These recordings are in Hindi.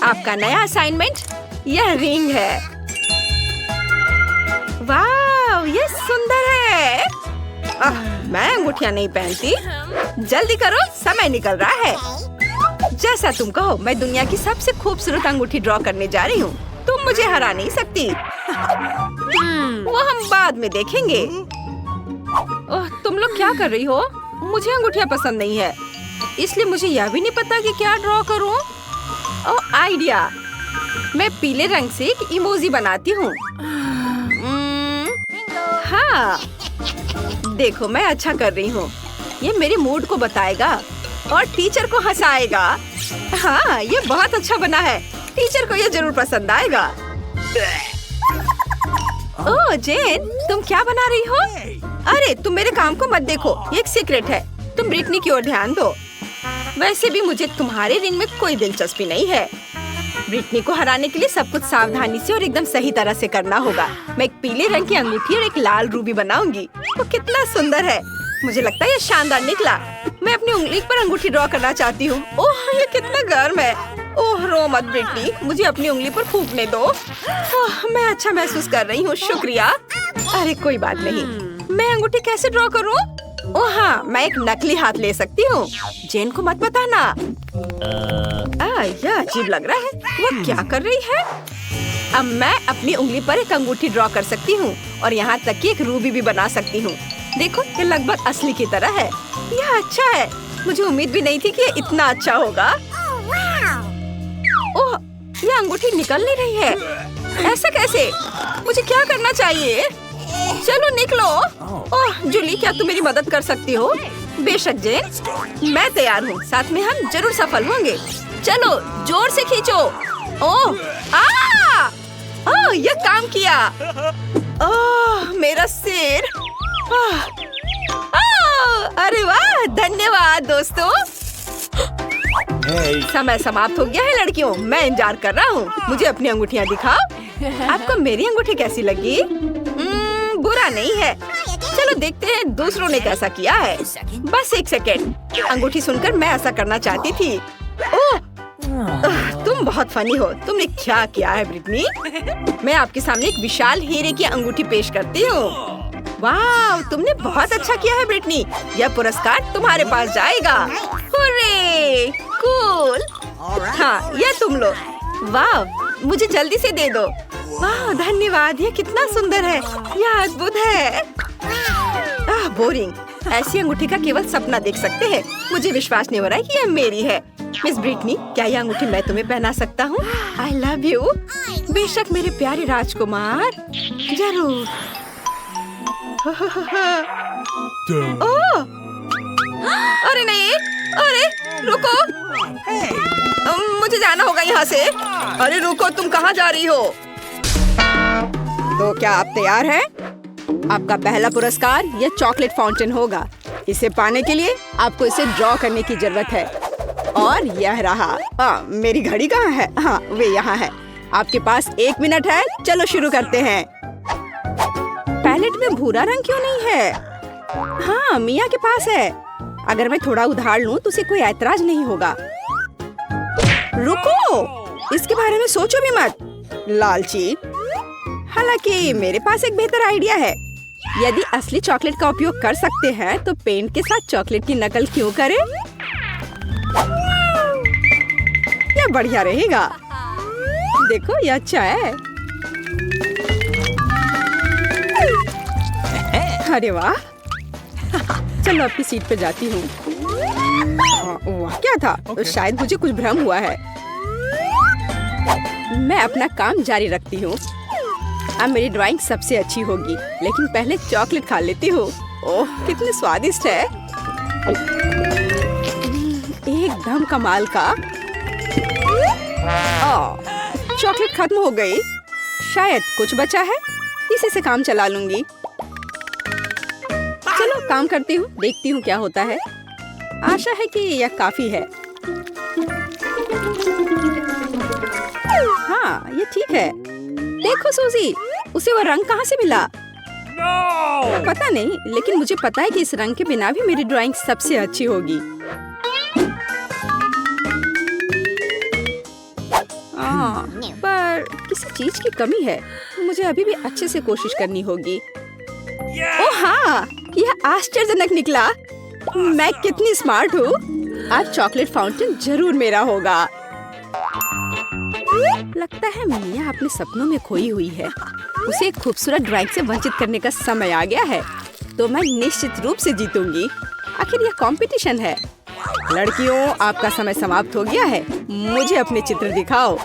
आपका नया असाइनमेंट यह रिंग है। वाह, ये सुंदर है। मैं अंगूठियां नहीं पहनती। जल्दी करो, समय निकल रहा है। जैसा तुम कहो, मैं दुनिया की सबसे खूबसूरत अंगूठी ड्रॉ करने जा रही हूँ। तुम मुझे हरा नहीं सकती। वो हम बाद में देखेंगे। ओह, तुम लोग क्या कर रही हो? मुझे अंगूठियां पसंद नहीं है, इसलिए मुझे यह भी नहीं पता कि क्या ड्रॉ करूं। ओह, आइडिया! मैं पीले रंग से एक इमोजी बनाती हूँ। हाँ, देखो मैं अच्छा कर रही हूँ। ये मेरे मूड को बताएगा और टीचर को हंसाएगा। हाँ, ये बहुत अच्छा बना है। टीचर को ये जरूर पसंद आएगा। ओह जेन, तुम क्या बना रही हो? अरे तुम मेरे काम को मत देखो, ये एक सीक्रेट है। तुम ब्रिटनी की ओर ध्यान दो। वैसे भी मुझे तुम्हारे रिंग में कोई दिलचस्पी नहीं है। ब्रिटनी को हराने के लिए सब कुछ सावधानी से और एकदम सही तरह से करना होगा। मैं एक पीले रंग की अंगूठी और एक लाल रूबी बनाऊंगी। वो कितना सुंदर है। मुझे लगता है ये शानदार निकला। मैं अपनी उंगली पर अंगूठी ड्रॉ करना चाहती हूँ। ओह, ये कितना गर्म है। ओह, रो मत ब्रिटनी, मुझे अपनी उंगली पर फूंकने दो। ओह, मैं अच्छा महसूस कर रही हूँ, शुक्रिया। अरे कोई बात नहीं। मैं अंगूठी कैसे ड्रॉ करूँ? ओह हाँ, मैं एक नकली हाथ ले सकती हूँ। जेन को मत बताना। यह अजीब लग रहा है। वो क्या कर रही है? अब मैं अपनी उंगली पर एक अंगूठी ड्रॉ कर सकती हूँ और यहाँ तक कि एक रूबी भी बना सकती हूँ। देखो, ये लगभग असली की तरह है। यह अच्छा है। मुझे उम्मीद भी नहीं थी कि ये इतना अच्छा होगा। ओह, ये अंगूठी निकल नहीं रही है। ऐसा कैसे? मुझे क्या करना चाहिए? चलो निकलो। ओह जूली, क्या तुम मेरी मदद कर सकती हो? बेशक जेन, मैं तैयार हूँ। साथ में हम जरूर सफल होंगे। चलो जोर से खींचो। ओह, यह काम किया। ओह, मेरा सिर। अरे वाह, धन्यवाद दोस्तों। समय समाप्त हो गया है लड़कियों। मैं इंतजार कर रहा हूँ। मुझे अपनी अंगूठियाँ दिखाओ। आपको मेरी अंगूठी कैसी लगी? बुरा नहीं है। चलो देखते हैं दूसरों ने कैसा किया है। बस एक सेकेंड। अंगूठी सुनकर मैं ऐसा करना चाहती थी। ओह, तुम बहुत फनी हो। तुमने क्या किया है ब्रिटनी? मैं आपके सामने एक विशाल हीरे की अंगूठी पेश करती हूँ। वाह, तुमने बहुत अच्छा किया है ब्रिटनी। यह पुरस्कार तुम्हारे पास जाएगा। Hurray, cool. हाँ, यह तुम लो। वाह, मुझे जल्दी से दे दो। वाह, धन्यवाद। ये कितना सुंदर है। यह अद्भुत है। बोरिंग। ऐसी अंगूठी का केवल सपना देख सकते हैं। मुझे विश्वास नहीं हो रहा है कि यह मेरी है। मिस ब्रिटनी, क्या यह अंगूठी मैं तुम्हें पहना सकता हूँ? I love you. बेशक मेरे प्यारे राजकुमार, जरूर। ओह, अरे नहीं, अरे रुको। मुझे जाना होगा यहाँ से। अरे रुको, तुम कहाँ जा रही हो? तो क्या आप तैयार हैं? आपका पहला पुरस्कार यह चॉकलेट फाउंटेन होगा। इसे पाने के लिए आपको इसे ड्रॉ करने की जरूरत है। और यह रहा। मेरी घड़ी कहाँ है? हाँ, वे यहाँ है। आपके पास 1 मिनट है। चलो शुरू करते हैं। पैलेट में भूरा रंग क्यों नहीं है? हाँ, मिया के पास है। अगर मैं थोड़ा उधार लूं तो उसे कोई ऐतराज नहीं होगा। रुको, इसके बारे में सोचो भी मत, लालची। हालांकि मेरे पास एक बेहतर आइडिया है। यदि असली चॉकलेट का उपयोग कर सकते हैं तो पेंट के साथ चॉकलेट की नकल क्यों करें? यह बढ़िया रहेगा। देखो, यह अच्छा है। अरे वाह। चलो अपनी सीट पे जाती हूँ। वाह, क्या था? तो शायद मुझे कुछ भ्रम हुआ है। मैं अपना काम जारी रखती हूँ। अब मेरी ड्राइंग सबसे अच्छी होगी, लेकिन पहले चॉकलेट खा लेती हूँ। ओह, कितनी स्वादिष्ट है। एकदम कमाल का। चॉकलेट खत्म हो गई। शायद कुछ बचा है, इसी से काम चला लूंगी। चलो काम करती हूँ, देखती हूँ क्या होता है। आशा है कि यह काफी है। हाँ, ये ठीक है। देखो सूजी, उसे वो रंग कहाँ से मिला? पता नहीं, लेकिन मुझे पता है कि इस रंग के बिना भी मेरी ड्राइंग सबसे अच्छी होगी। हाँ, पर किसी चीज की कमी है। मुझे अभी भी अच्छे से कोशिश करनी होगी। ओह हाँ, यह आश्चर्यजनक निकला। मैं कितनी स्मार्ट हूँ। आज चॉकलेट फाउंटेन जरूर मेरा होगा। लगता है मिया अपने सपनों में खोई हुई है। उसे एक खूबसूरत ड्राइंग से वंचित करने का समय आ गया है, तो मैं निश्चित रूप से जीतूंगी। आखिर यह कंपटीशन है। लड़कियों, आपका समय समाप्त हो गया है। मुझे अपने चित्र दिखाओ।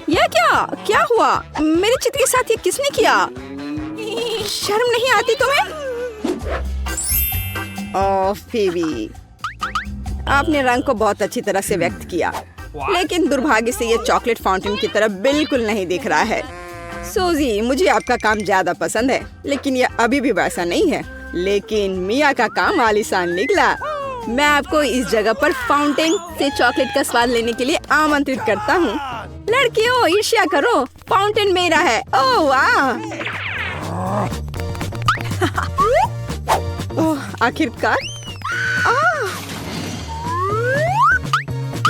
यह क्या हुआ? मेरे चित्र के साथ ये किसने किया? शर्म नहीं आती तुम्हें? ओह फेबी, आपने रंग को बहुत अच्छी तरह से व्यक्त किया, लेकिन दुर्भाग्य से ये चॉकलेट फाउंटेन की तरह बिल्कुल नहीं दिख रहा है। सोजी, मुझे आपका काम ज्यादा पसंद है, लेकिन ये अभी भी वैसा नहीं है। लेकिन मिया का काम आलीशान निकला। मैं आपको इस जगह पर फाउंटेन से चॉकलेट का स्वाद लेने के लिए आमंत्रित करता हूँ। लड़कियों, ईर्ष्या करो, फाउंटेन मेरा है। ओह वाह! ओह, आखिरकार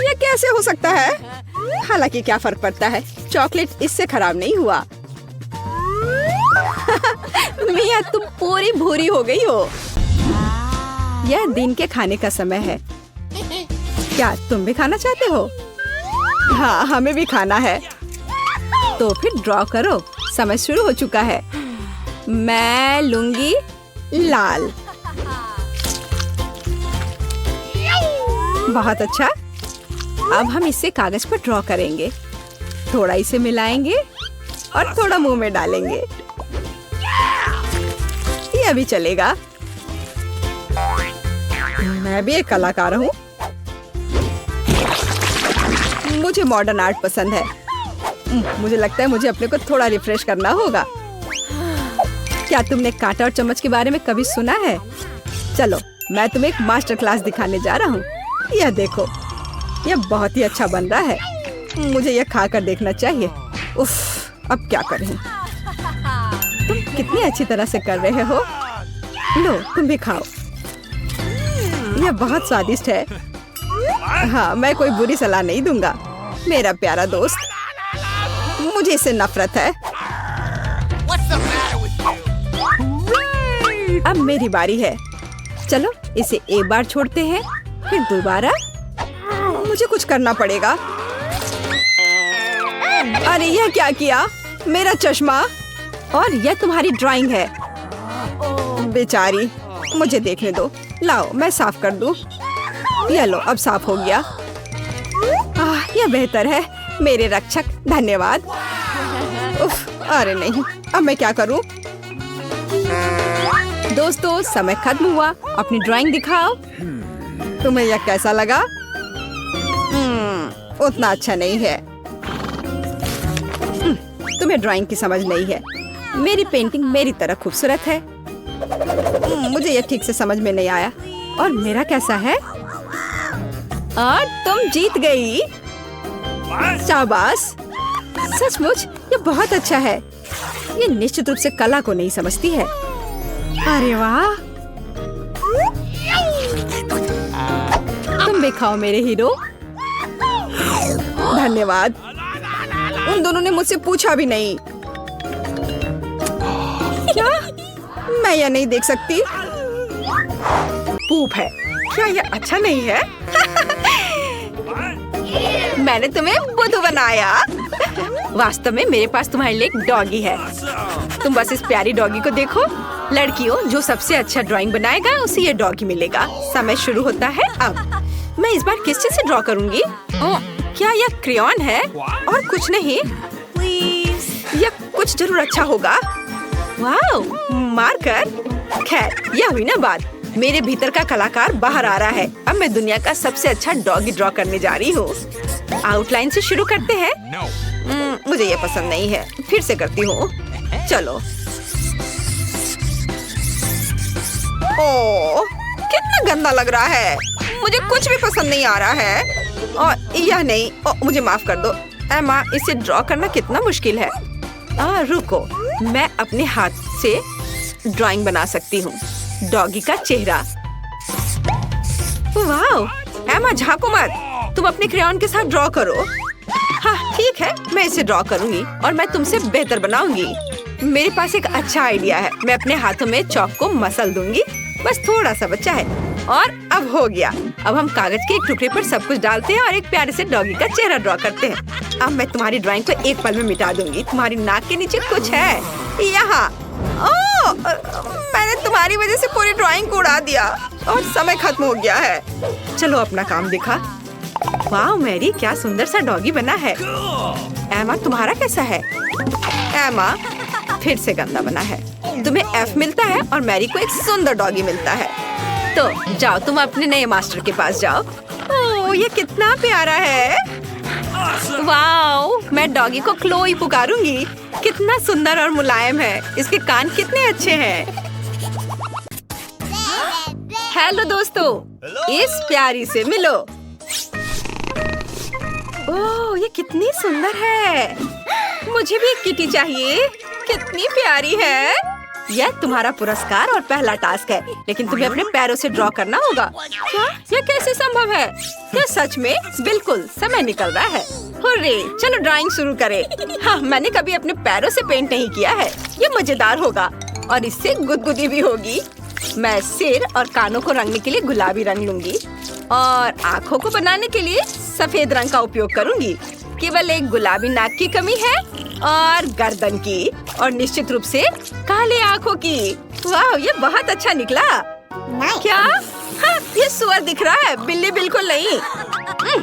ये कैसे हो सकता है? हालांकि क्या फर्क पड़ता है, चॉकलेट इससे खराब नहीं हुआ। मिया, तुम पूरी भूरी हो गई हो। यह दिन के खाने का समय है। क्या तुम भी खाना चाहते हो? हाँ, हमें भी खाना है। तो फिर ड्रॉ करो, समय शुरू हो चुका है। मैं लूंगी लाल। बहुत अच्छा। अब हम इसे कागज पर ड्रॉ करेंगे। थोड़ा इसे मिलाएंगे और थोड़ा मुंह में डालेंगे। ये भी चलेगा। मैं भी एक कलाकार हूँ। मुझे मॉडर्न आर्ट पसंद है। मुझे लगता है मुझे अपने को थोड़ा रिफ्रेश करना होगा। क्या तुमने कांटा और चम्मच के बारे में कभी सुना है? चलो, मैं तुम्हें एक मास्टर क्लास दिखाने जा रहा हूँ। यह देखो, यह बहुत ही अच्छा बन रहा है। मुझे यह खाकर देखना चाहिए। उफ, अब क्या करें? तुम कितनी अच्छी तरह से कर रहे हो। लो, तुम भी खाओ। यह बहुत स्वादिष्ट है। हाँ, मैं कोई बुरी सलाह नहीं दूंगा, मेरा प्यारा दोस्त। मुझे इससे नफरत है। अब मेरी बारी है। चलो, इसे एक बार छोड़ते हैं, फिर दोबारा। मुझे कुछ करना पड़ेगा। अरे यह क्या किया? मेरा चश्मा। और यह तुम्हारी ड्राइंग है। बेचारी, मुझे देखने दो। लाओ, मैं साफ कर दूं। यह लो, अब साफ हो गया। यह बेहतर है, मेरे रक्षक। धन्यवाद। उफ, अरे नहीं, अब मैं क्या करूं? दोस्तों, समय खत्म हुआ। अपनी ड्राइंग दिखाओ। तुम्हें यह कैसा लगा? उतना अच्छा नहीं है। तुम्हें ड्राइंग की समझ नहीं है। मेरी पेंटिंग मेरी तरह खूबसूरत है। मुझे यह ठीक से समझ में नहीं आया। और मेरा कैसा है? और तुम जीत गई। शाबाश, सचमुच ये बहुत अच्छा है। ये निश्चित रूप से कला को नहीं समझती है। अरे वाह, तुम भी खाओ मेरे हीरो। धन्यवाद। उन दोनों ने मुझसे पूछा भी नहीं। क्या मैं यह नहीं देख सकती? पूप है। क्या यह अच्छा नहीं है? मैंने तुम्हें बुद्धू बनाया। वास्तव में मेरे पास तुम्हारे लिए एक डॉगी है। तुम बस इस प्यारी डॉगी को देखो। लड़कियों, जो सबसे अच्छा ड्राइंग बनाएगा उसे ये डॉगी मिलेगा। समय शुरू होता है अब। मैं इस बार किस चीज से ड्रॉ करूंगी? क्या यह क्रेयॉन है और कुछ नहीं? प्लीज, यह कुछ जरूर अच्छा होगा। Wow, marker. खैर, यह हुई ना बात। मेरे भीतर का कलाकार बाहर आ रहा है। अब मैं दुनिया का सबसे अच्छा डॉगी ड्रॉ करने जा रही हूँ। आउटलाइन से शुरू करते हैं। मुझे ये पसंद नहीं है, फिर से करती हूँ। चलो। ओह, कितना गंदा लग रहा है। मुझे कुछ भी पसंद नहीं आ रहा है। और यह नहीं, मुझे माफ कर दो एमा, इसे ड्रॉ करना कितना मुश्किल है। रुको, मैं अपने हाथ से ड्राइंग बना सकती हूँ। डॉगी का चेहरा। वाह, एमा झांको मत। तुम अपने क्रेयॉन के साथ ड्रॉ करो। हाँ ठीक है, मैं इसे ड्रॉ करूंगी और मैं तुमसे बेहतर बनाऊंगी। मेरे पास एक अच्छा आइडिया है। मैं अपने हाथों में चॉक को मसल दूंगी, बस थोड़ा सा बचा है और अब हो गया। अब हम कागज के एक टुकड़े पर सब कुछ डालते हैं और एक प्यारे से डॉगी का चेहरा ड्रॉ करते हैं। अब मैं तुम्हारी ड्राइंग को एक पल में मिटा दूंगी। तुम्हारी नाक के नीचे कुछ है यहाँ। ओह, मैंने तुम्हारी वजह से पूरी ड्राइंग को उड़ा दिया और समय खत्म हो गया है। चलो अपना काम दिखा। वाह मैरी, क्या सुंदर सा डॉगी बना है। एमा, तुम्हारा कैसा है? एमा फिर से गंदा बना है। तुम्हें F मिलता है और मैरी को एक सुंदर डॉगी मिलता है। तो जाओ, तुम अपने नए मास्टर के पास जाओ। ओह, ये कितना प्यारा है। वाओ, मैं डॉगी को क्लोई पुकारूंगी। कितना सुंदर और मुलायम है। इसके कान कितने अच्छे हैं। हेलो दोस्तों, इस प्यारी से मिलो। ओह, ये कितनी सुंदर है। मुझे भी एक किटी चाहिए। कितनी प्यारी है। यह तुम्हारा पुरस्कार और पहला टास्क है, लेकिन तुम्हें अपने पैरों से ड्रॉ करना होगा। क्या? यह कैसे संभव है? क्या सच में? बिल्कुल, समय निकल रहा है। हुर्रे, चलो ड्राइंग शुरू करें। हाँ, मैंने कभी अपने पैरों से पेंट नहीं किया है। ये मजेदार होगा और इससे गुदगुदी भी होगी। मैं सिर और कानों को रंगने के लिए गुलाबी रंग लूंगी और आँखों को बनाने के लिए सफेद रंग का उपयोग करूंगी। केवल एक गुलाबी नाक की कमी है और गर्दन की और निश्चित रूप से काले आँखों की। वाह, ये बहुत अच्छा निकला। क्या? हाँ, ये सुअर दिख रहा है, बिल्ली बिल्कुल नहीं।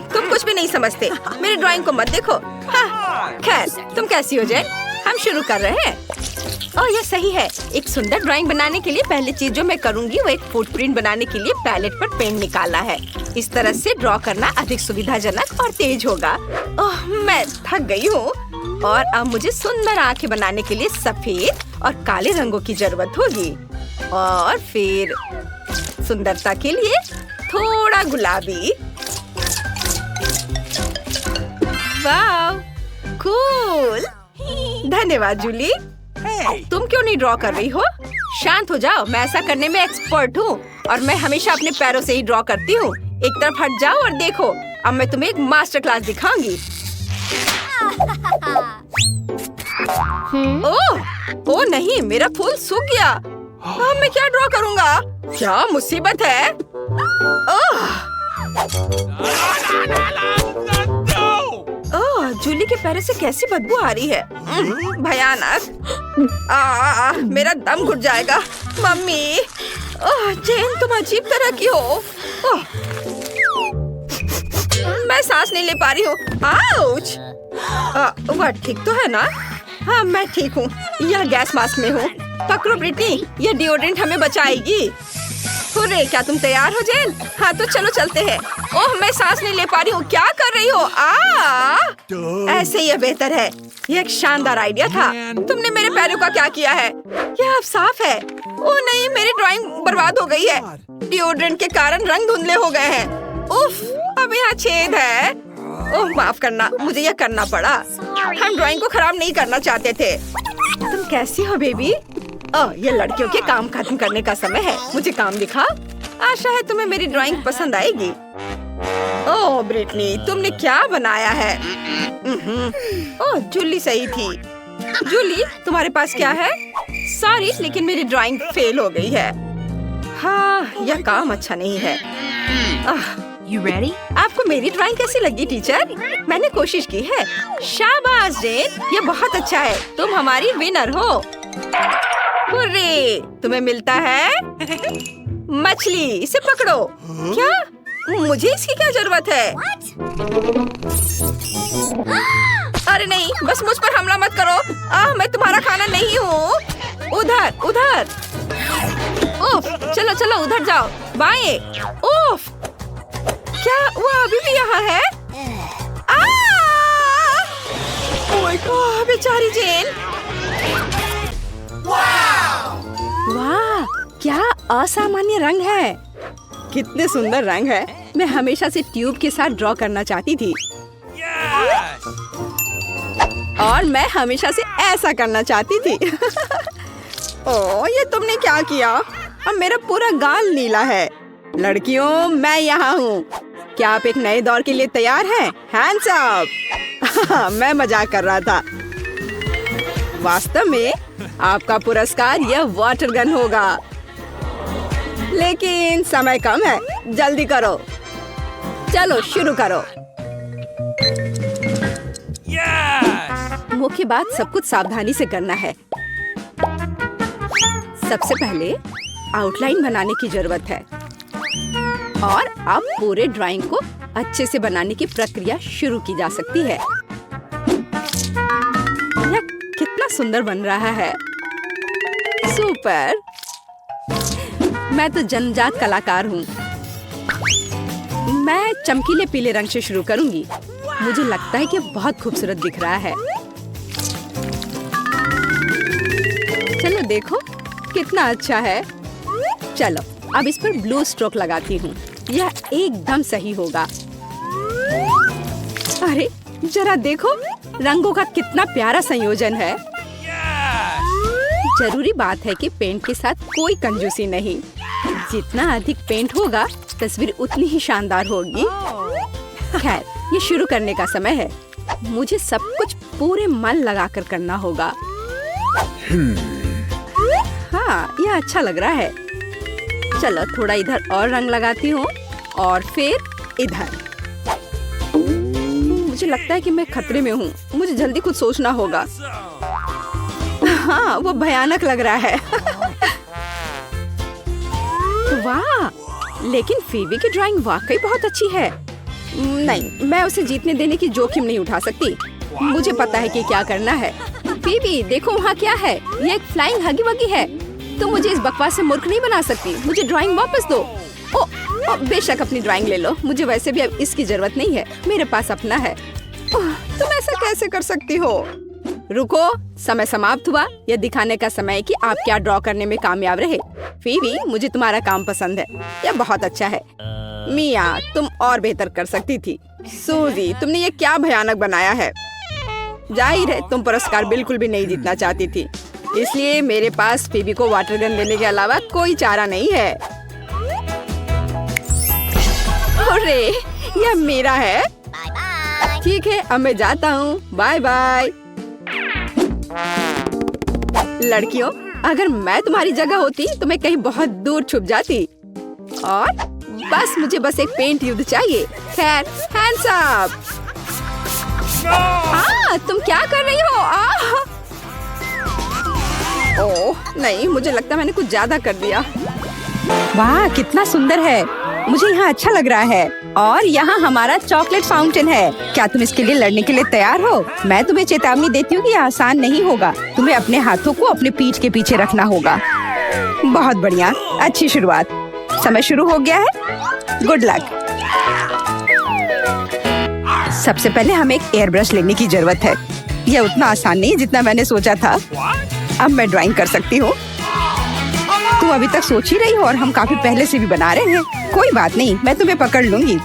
तुम कुछ भी नहीं समझते। मेरी ड्राइंग को मत देखो। हाँ, खैर, तुम कैसी हो जैन? हम शुरू कर रहे हैं। ओह, ये सही है। एक सुंदर ड्राइंग बनाने के लिए पहली चीज जो मैं करूंगी वो एक फुटप्रिंट बनाने के लिए पैलेट पर पेंट निकालना है। इस तरह से ड्रॉ करना अधिक सुविधाजनक और तेज होगा। ओह, मैं थक गई हूँ और अब मुझे सुंदर आंखें बनाने के लिए सफेद और काले रंगों की जरूरत होगी और फिर सुंदरता के लिए थोड़ा गुलाबी। वाह, कूल। धन्यवाद जूली। तुम क्यों नहीं ड्रॉ कर रही हो? शांत हो जाओ, मैं ऐसा करने में एक्सपर्ट हूँ और मैं हमेशा अपने पैरों से ही ड्रॉ करती हूँ। एक तरफ हट जाओ और देखो, अब मैं तुम्हें एक मास्टर क्लास दिखाऊंगी। ओह नहीं, मेरा फूल सूख गया। अब मैं क्या ड्रॉ करूँगा? क्या मुसीबत है। ओह, जूली के पैरों से कैसी बदबू आ रही है। भयानक। मेरा दम घुट जाएगा। मम्मी, ओह जेन, तुम अजीब तरह की हो। मैं सांस नहीं ले पा रही हूँ। आउच। वह ठीक तो है ना? हाँ, मैं ठीक हूँ। यह गैस मास्क में हूँ। पकड़ो ब्रिटनी, यह डिओड्रेंट हमें बचाएगी। हुर्रे, क्या तुम तैयार हो जेन? हाँ तो चलो चलते हैं। ओह, मैं सांस नहीं ले पा रही हूँ। क्या कर रही हो? ऐसे ही बेहतर है। यह एक शानदार आइडिया था। तुमने मेरे पैरों का क्या किया है? यह अब साफ है। ओह नहीं, मेरी ड्राइंग बर्बाद हो गई है। डिओड्रेंट के कारण रंग धुंधले हो गए हैं। उफ, अब यहाँ छेद है। ओह माफ करना, मुझे यह करना पड़ा। हम ड्राइंग को खराब नहीं करना चाहते थे। तुम कैसी हो बेबी? ओह, ये लड़कियों के काम खत्म करने का समय है। मुझे काम दिखा। आशा है तुम्हें मेरी ड्राइंग पसंद आएगी। ओह ब्रिटनी, तुमने क्या बनाया है? ओह, जूली सही थी। जूली, तुम्हारे पास क्या है? सॉरी, लेकिन मेरी ड्राइंग फेल हो गई है। हाँ, यह काम अच्छा नहीं है। You ready? आपको मेरी ड्राइंग कैसी लगी टीचर? मैंने कोशिश की है। शाबाश जेन, ये बहुत अच्छा है। तुम हमारी विनर हो। हुर्रे, तुम्हें मिलता है मछली। इसे पकड़ो। क्या? मुझे इसकी क्या जरूरत है? अरे नहीं, बस मुझ पर हमला मत करो। मैं तुम्हारा खाना नहीं हूँ। उधर उधर। ओफ, चलो चलो उधर जाओ। बाएं। ओफ, क्या वो अभी भी यहाँ है? ओह बेचारी जेन। वाह, क्या असामान्य रंग है। कितने सुंदर रंग है। मैं हमेशा से ट्यूब के साथ ड्रॉ करना चाहती थी। और मैं हमेशा से ऐसा करना चाहती थी। ओह, ये तुमने क्या किया? अब मेरा पूरा गाल नीला है। लड़कियों, मैं यहाँ हूँ। क्या आप एक नए दौर के लिए तैयार हैं? Hands up. हाँ, मैं मजाक कर रहा था। वास्तव में आपका पुरस्कार यह वाटर गन होगा, लेकिन समय कम है, जल्दी करो। चलो शुरू करो। मुख्य बात सब कुछ सावधानी से करना है। सबसे पहले आउटलाइन बनाने की जरूरत है और अब पूरे ड्राइंग को अच्छे से बनाने की प्रक्रिया शुरू की जा सकती है। यह कितना सुंदर बन रहा है। सुपर। मैं तो जन्मजात कलाकार हूँ। मैं चमकीले पीले रंग से शुरू करूंगी। मुझे लगता है कि बहुत खूबसूरत दिख रहा है। चलो देखो कितना अच्छा है। चलो अब इस पर ब्लू स्ट्रोक लगाती हूँ। यह एकदम सही होगा। अरे जरा देखो, रंगों का कितना प्यारा संयोजन है। जरूरी बात है कि पेंट के साथ कोई कंजूसी नहीं। जितना अधिक पेंट होगा तस्वीर उतनी ही शानदार होगी। खैर, ये शुरू करने का समय है। मुझे सब कुछ पूरे मन लगाकर करना होगा। हाँ, यह अच्छा लग रहा है। चलो थोड़ा इधर और रंग लगाती हूँ और फिर इधर। मुझे लगता है कि मैं खतरे में हूँ। मुझे जल्दी कुछ सोचना होगा। हाँ, वो भयानक लग रहा है। वाह, लेकिन फीवी की ड्राइंग वाकई बहुत अच्छी है। नहीं, मैं उसे जीतने देने की जोखिम नहीं उठा सकती। मुझे पता है कि क्या करना है। फीवी, देखो वहाँ क्या है। ये एक फ्लाइंग हगी वगी है। तुम मुझे इस बकवास से मूर्ख नहीं बना सकती। मुझे ड्राइंग वापस दो। ओ, बेशक अपनी ड्राइंग ले लो। मुझे वैसे भी अब इसकी जरूरत नहीं है। मेरे पास अपना है। तुम ऐसा कैसे कर सकती हो? रुको, समय समाप्त हुआ। यह दिखाने का समय है कि आप क्या ड्रॉ करने में कामयाब रहे। फीवी, मुझे तुम्हारा काम पसंद है। यह बहुत अच्छा है। मिया, तुम और बेहतर कर सकती थी। सूजी, तुमने ये क्या भयानक बनाया है। जाहिर है तुम पुरस्कार बिल्कुल भी नहीं जीतना चाहती थी, इसलिए मेरे पास फीवी को वाटर गन देने के अलावा कोई चारा नहीं है। अरे, यह मेरा है। ठीक है, अब मैं जाता हूँ। Bye bye. लड़कियों, अगर मैं तुम्हारी जगह होती तो मैं कहीं बहुत दूर छुप जाती और बस एक पेंट युद्ध चाहिए। खैर, हैंड्स अप। तुम क्या कर रही हो? ओह नहीं, मुझे लगता मैंने कुछ ज्यादा कर दिया। वाह, कितना सुंदर है। मुझे यहाँ अच्छा लग रहा है। और यहाँ हमारा चॉकलेट फाउंटेन है। क्या तुम इसके लिए लड़ने के लिए तैयार हो? मैं तुम्हें चेतावनी देती हूँ कि यह आसान नहीं होगा। तुम्हें अपने हाथों को अपने पीठ के पीछे रखना होगा। बहुत बढ़िया, अच्छी शुरुआत। समय शुरू हो गया है। Good luck. सबसे पहले हमें एक एयर ब्रश लेने की जरूरत है। यह उतना आसान नहीं जितना मैंने सोचा था। अब मैं ड्राइंग कर सकती हूँ। तुम अभी तक सोच ही रही हो और हम काफी पहले से भी बना रहे हैं। कोई बात नहीं, मैं तुम्हें पकड़ लूंगी।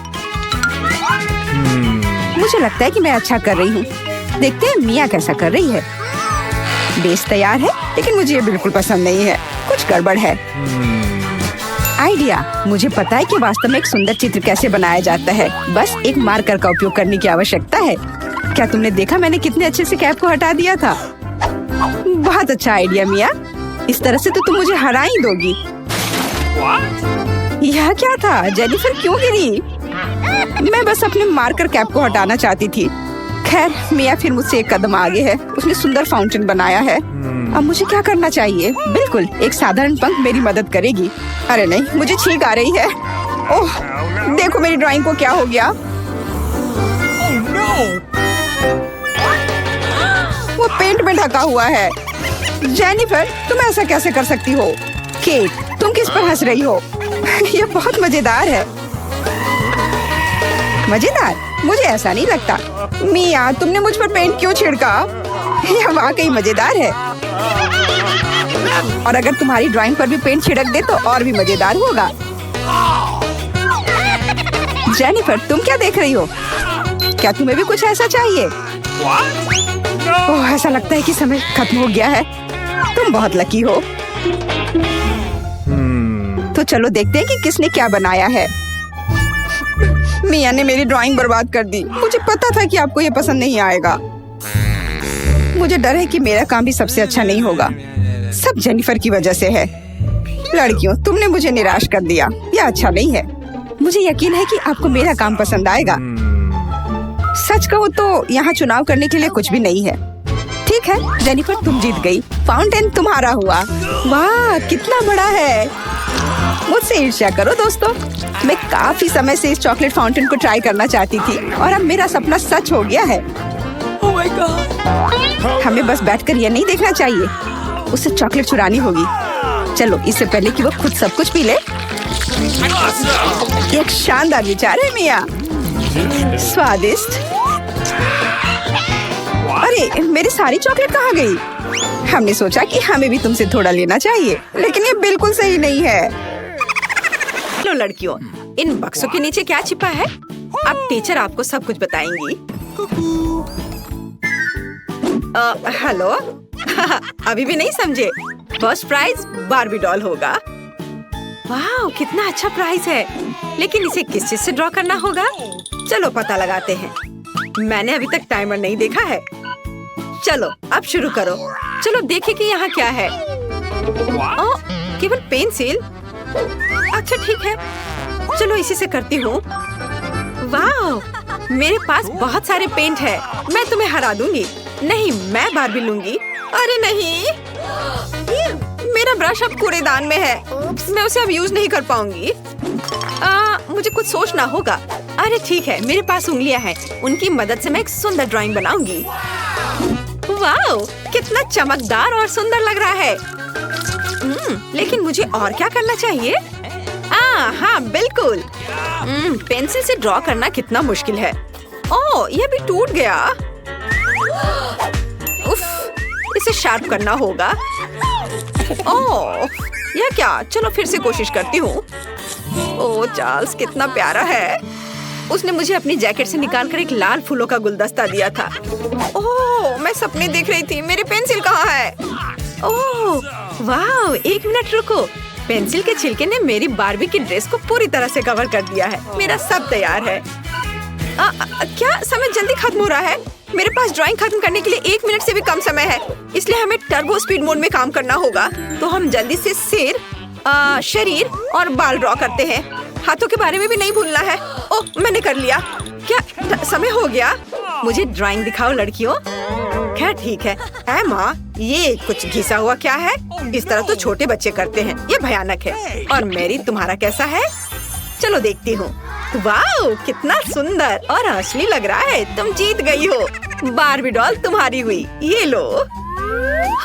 मुझे लगता है कि मैं अच्छा कर रही हूँ। देखते हैं मिया कैसा कर रही है। बेस तैयार है, लेकिन मुझे ये बिल्कुल पसंद नहीं है। कुछ गड़बड़ है। आइडिया, मुझे पता है कि वास्तव में एक सुंदर चित्र कैसे बनाया जाता है। बस एक मार्कर का उपयोग करने की आवश्यकता है। क्या तुमने देखा मैंने कितने अच्छे से कैप को हटा दिया था? बहुत अच्छा आइडिया मिया। इस तरह से तो तुम मुझे हरा ही दोगी। यह क्या था? जेनिफर क्यों गिरी? मैं बस अपने मार्कर कैप को हटाना चाहती थी। खैर, मिया फिर मुझसे एक कदम आगे है। उसने सुंदर फाउंटेन बनाया है। अब मुझे क्या करना चाहिए? बिल्कुल, एक साधारण पंख मेरी मदद करेगी। अरे नहीं, मुझे छींक आ रही है। ओह, देखो मेरी ड्राइंग को क्या हो गया। वो पेंट में ढका हुआ है। जेनिफर, तुम ऐसा कैसे कर सकती हो? केट, तुम किस पर हंस रही हो? यह बहुत मजेदार है। मजेदार? मुझे ऐसा नहीं लगता। मिया, तुमने मुझ पर पेंट क्यों छिड़का? यह वाकई मजेदार है। और अगर तुम्हारी ड्राइंग पर भी पेंट छिड़क दे तो और भी मजेदार होगा। जेनिफर, तुम क्या देख रही हो? क्या तुम्हें भी कुछ ऐसा चाहिए? ओह, ऐसा लगता है कि समय खत्म हो गया है। तुम बहुत लकी हो। तो चलो देखते हैं कि किसने क्या बनाया है। मिया ने मेरी ड्राइंग बर्बाद कर दी। मुझे पता था कि आपको ये पसंद नहीं आएगा। मुझे डर है कि मेरा काम भी सबसे अच्छा नहीं होगा। सब जेनिफर की वजह से है। लड़कियों, तुमने मुझे निराश कर दिया। यह अच्छा नहीं है। मुझे यकीन है कि आपको मेरा काम पसंद आएगा। सच कहो तो यहाँ चुनाव करने के लिए कुछ भी नहीं है। ठीक है जेनिफर, तुम जीत गई। फाउंटेन तुम्हारा हुआ। वाह, कितना बड़ा है। मुझसे ईर्ष्या करो दोस्तों। मैं काफी समय से इस चॉकलेट फाउंटेन को ट्राई करना चाहती थी और अब मेरा सपना सच हो गया है। Oh my God! हमें बस बैठकर यह नहीं देखना चाहिए, उसे चॉकलेट चुरानी होगी। चलो, इससे पहले कि वो खुद सब कुछ पी ले। एक शानदार विचार है मिया। स्वादिष्ट। अरे, मेरी सारी चॉकलेट कहाँ गई? हमने सोचा कि हमें भी तुमसे थोड़ा लेना चाहिए, लेकिन ये बिल्कुल सही नहीं है। लो लड़कियों, इन बक्सों के नीचे क्या छिपा है? अब टीचर आपको सब कुछ बताएंगी। हेलो। अभी भी नहीं समझे? फर्स्ट प्राइज बार्बी डॉल होगा। वाह, कितना अच्छा प्राइज है। लेकिन इसे किस चीज से ड्रॉ करना होगा? चलो पता लगाते हैं। मैंने अभी तक टाइमर नहीं देखा है। चलो अब शुरू करो। चलो देखें कि यहाँ क्या है। ओह, केवल पेंसिल। अच्छा ठीक है, चलो इसी से करती हूँ। वाह, मेरे पास बहुत सारे पेंट है। मैं तुम्हें हरा दूंगी। नहीं, मैं बार्बी लूंगी। अरे नहीं, मेरा ब्रश अब कूड़ेदान में है। मैं उसे अब यूज नहीं कर पाऊंगी। मुझे कुछ सोचना होगा। अरे ठीक है, मेरे पास उंगलियां हैं। उनकी मदद से मैं एक सुंदर ड्राइंग बनाऊंगी। वाह, कितना चमकदार और सुंदर लग रहा है। लेकिन मुझे और क्या करना चाहिए? हाँ बिल्कुल। पेंसिल से ड्रॉ करना कितना मुश्किल है। ओह, यह भी टूट गया। उफ, इसे शार्प करना होगा। ओह, यह क्या? चलो फिर से कोशिश करती हूँ। ओह चार्ल्स, कितना प्यारा है। उसने मुझे अपनी जैकेट से निकालकर एक लाल फूलों का गुलदस्ता दिया था। ओह, मैं सपने देख रही थी। मेरी पेंसिल कहाँ है? ओह वाह, एक मिनट रुको। पेंसिल के छिलके ने मेरी बार्बी की ड्रेस को पूरी तरह से कवर कर दिया है। मेरा सब तैयार है। क्या समय जल्दी खत्म हो रहा है? मेरे पास ड्राइंग खत्म करने के लिए 1 मिनट से भी कम समय है, इसलिए हमें टर्बो स्पीड मोड में काम करना होगा। तो हम जल्दी से सिर, शरीर और बाल ड्रॉ करते हैं। हाथों के बारे में भी नहीं भूलना है। ओह, मैंने कर लिया। क्या समय हो गया? मुझे ड्राइंग दिखाओ लड़कियों। खैर ठीक है। माँ, ये कुछ घिसा हुआ क्या है? इस तरह तो छोटे बच्चे करते हैं। ये भयानक है। और मेरी, तुम्हारा कैसा है? चलो देखती हूँ। वाह, कितना सुंदर और असली लग रहा है। तुम जीत गई हो। बार्बी डॉल तुम्हारी हुई। ये लो।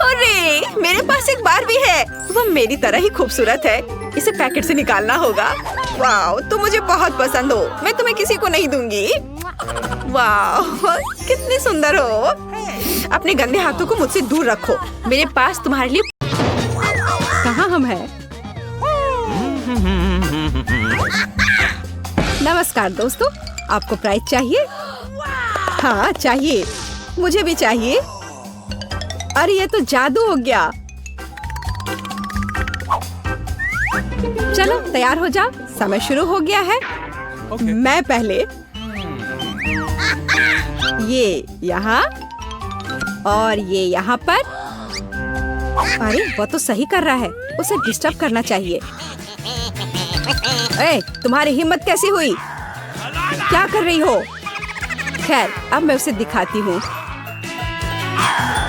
अरे, मेरे पास एक बार्बी है। वो मेरी तरह ही खूबसूरत है। इसे पैकेट से निकालना होगा। वाह, तुम मुझे बहुत पसंद हो। मैं तुम्हें किसी को नहीं दूंगी। वाह, कितनी सुंदर हो। अपने गंदे हाथों को मुझसे दूर रखो। मेरे पास तुम्हारे लिए कहाँ हम हैं? नमस्कार दोस्तों, आपको प्राइज चाहिए? हाँ चाहिए, मुझे भी चाहिए। अरे ये तो जादू हो गया। चलो तैयार हो जाओ, समय शुरू हो गया है। मैं पहले। ये यहाँ और ये यहाँ पर। अरे वो तो सही कर रहा है, उसे डिस्टर्ब करना चाहिए। ए, तुम्हारी हिम्मत कैसी हुई? क्या कर रही हो? खैर, अब मैं उसे दिखाती हूँ।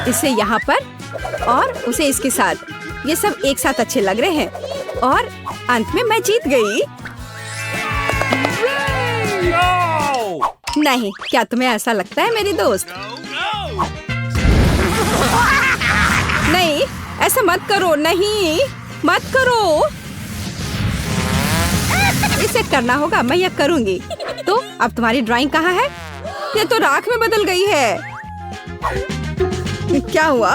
इसे यहाँ पर और उसे इसके साथ। ये सब एक साथ अच्छे लग रहे हैं और अंत में मैं जीत गई। नहीं, क्या तुम्हें ऐसा लगता है मेरी दोस्त? नहीं, ऐसा मत करो। नहीं, मत करो। इसे करना होगा, मैं यह करूंगी। तो अब तुम्हारी ड्राइंग कहाँ है? ये तो राख में बदल गई है। क्या हुआ?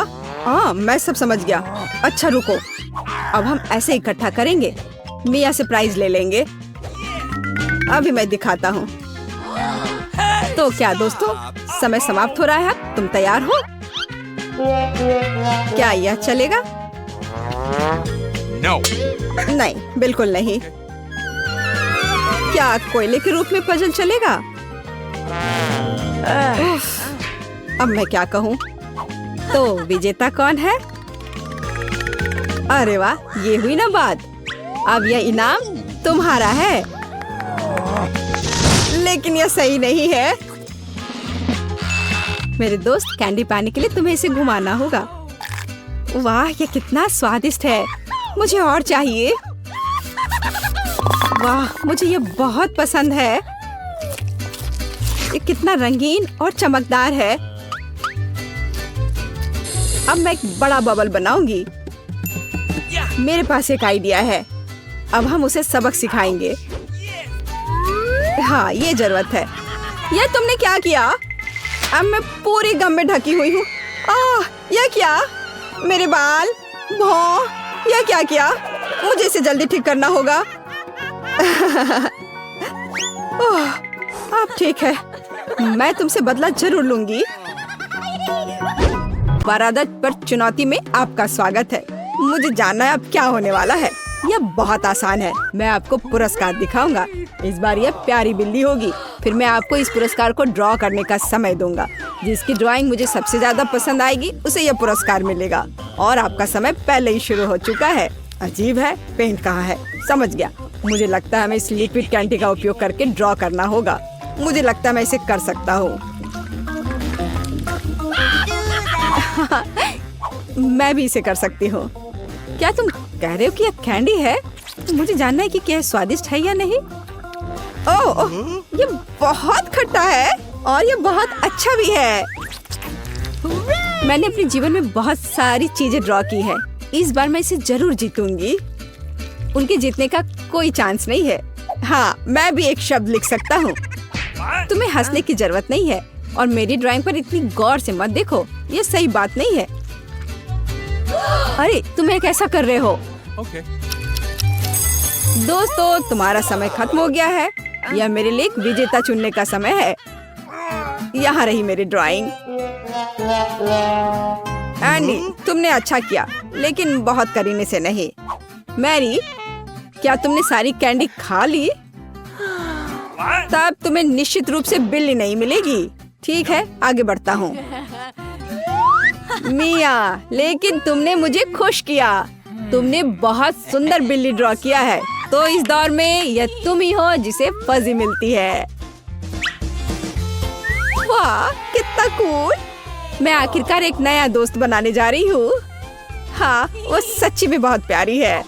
हाँ, मैं सब समझ गया। अच्छा रुको, अब हम ऐसे इकट्ठा करेंगे। मिया से प्राइज ले लेंगे। अभी मैं दिखाता हूँ। तो क्या दोस्तों, समय समाप्त हो रहा है। तुम तैयार हो? क्या यह चलेगा? No. नहीं, बिल्कुल नहीं। क्या कोयले के रूप में पजल चलेगा? अब मैं क्या कहूँ? तो विजेता कौन है? अरे वाह, ये हुई ना बात। अब यह इनाम तुम्हारा है। लेकिन यह सही नहीं है। मेरे दोस्त, कैंडी पाने के लिए तुम्हें इसे घुमाना होगा। वाह, ये कितना स्वादिष्ट है। मुझे और चाहिए। वाह, मुझे ये बहुत पसंद है। ये कितना रंगीन और चमकदार है। अब मैं एक बड़ा बबल बनाऊंगी। मेरे पास एक आइडिया है। अब हम उसे सबक सिखाएंगे। हाँ, ये जरूरत है। ये तुमने क्या किया? अब मैं पूरी गम में ढकी हुई हूँ। यह क्या? मेरे बाल, भौं, यह क्या किया? मुझे इसे जल्दी ठीक करना होगा। अब ठीक है, मैं तुमसे बदला जरूर लूंगी। वारादत पर चुनौती में आपका स्वागत है। मुझे जानना है अब क्या होने वाला है। यह बहुत आसान है। मैं आपको पुरस्कार दिखाऊंगा। इस बार यह प्यारी बिल्ली होगी। फिर मैं आपको इस पुरस्कार को ड्रॉ करने का समय दूंगा। जिसकी ड्राइंग मुझे सबसे ज्यादा पसंद आएगी उसे यह पुरस्कार मिलेगा। और आपका समय पहले ही शुरू हो चुका है। अजीब है, पेंट कहाँ है? समझ गया। मुझे लगता है हमें इस लिक्विड कैंडी का उपयोग करके ड्रॉ करना होगा। मुझे लगता है मैं इसे कर सकता हूँ। मैं भी इसे कर सकती हूँ। क्या तुम कह रहे हो कि यह कैंडी है? मुझे जानना है कि क्या स्वादिष्ट है या नहीं। ओह, ये बहुत खट्टा है और ये बहुत अच्छा भी है। मैंने अपने जीवन में बहुत सारी चीजें ड्रॉ की है। इस बार मैं इसे जरूर जीतूंगी। उनके जीतने का कोई चांस नहीं है। हाँ, मैं भी एक शब्द लिख सकता हूँ। तुम्हें हंसने की जरूरत नहीं है और मेरी ड्राइंग पर इतनी गौर से मत देखो। ये सही बात नहीं है। अरे, तुम कैसा कर रहे हो? Okay. दोस्तों, तुम्हारा समय खत्म हो गया है। यह मेरे लिए एक विजेता चुनने का समय है। यहाँ रही मेरी ड्राइंग। एंडी, तुमने अच्छा किया, लेकिन बहुत करीने से नहीं। मैरी, क्या तुमने सारी कैंडी खा ली? तब तुम्हें निश्चित रूप से बिल्ली नहीं मिलेगी। ठीक है, आगे बढ़ता हूँ। मिया, लेकिन तुमने मुझे खुश किया। तुमने बहुत सुंदर बिल्ली ड्रॉ किया है। तो इस दौर में यह तुम ही हो जिसे फजी मिलती है। वाह, कितना कूल। मैं आखिरकार एक नया दोस्त बनाने जा रही हूँ। हाँ, वो सच्ची में बहुत प्यारी है।